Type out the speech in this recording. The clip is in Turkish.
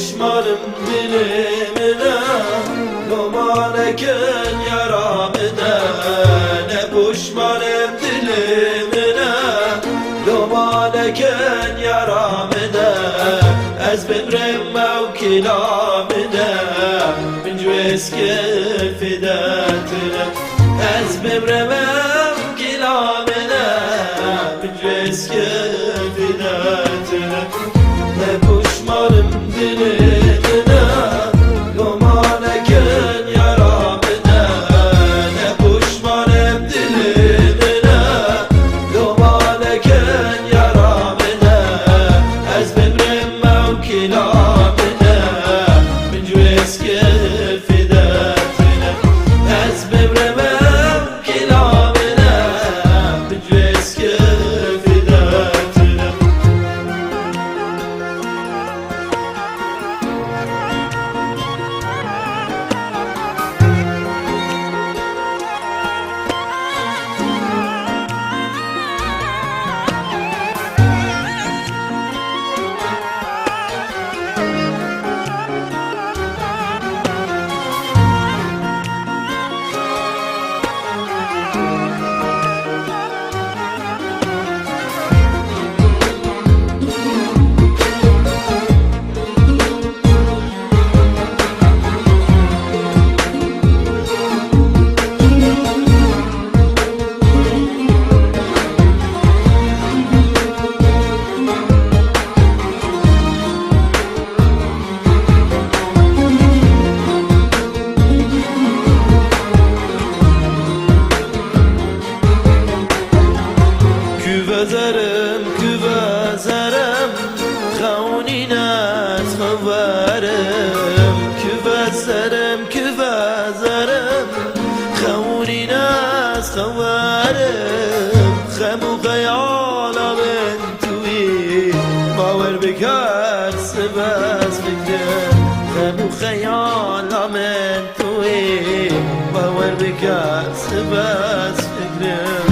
puşmanım dilimine, Lomaleken yaramine. Ne puşmanım dilimine, Lomaleken yaramine. Ez bimrim mevkilamine, min cveski fidetine. Ez bimrim mevkilamine, min cveski fidetine. Ne puşmanım dilimine, Lomaleken yaramine. Ne puşmanım dilimine, Lomaleken yaramine. Ez bimrim mevkilamine, min cveski fidetine. Ez bimrim mevkilamine, min cveski fidetine. Küvezerem, küvezerem, Xauninet xavarem. Küvezerem, küvezerem, Xauninet xavarem. Xemu xeyala ben tuvi, Baver bekar sebez fikrim. Xemu xeyala ben tuvi, Baver bekar sebez fikrim.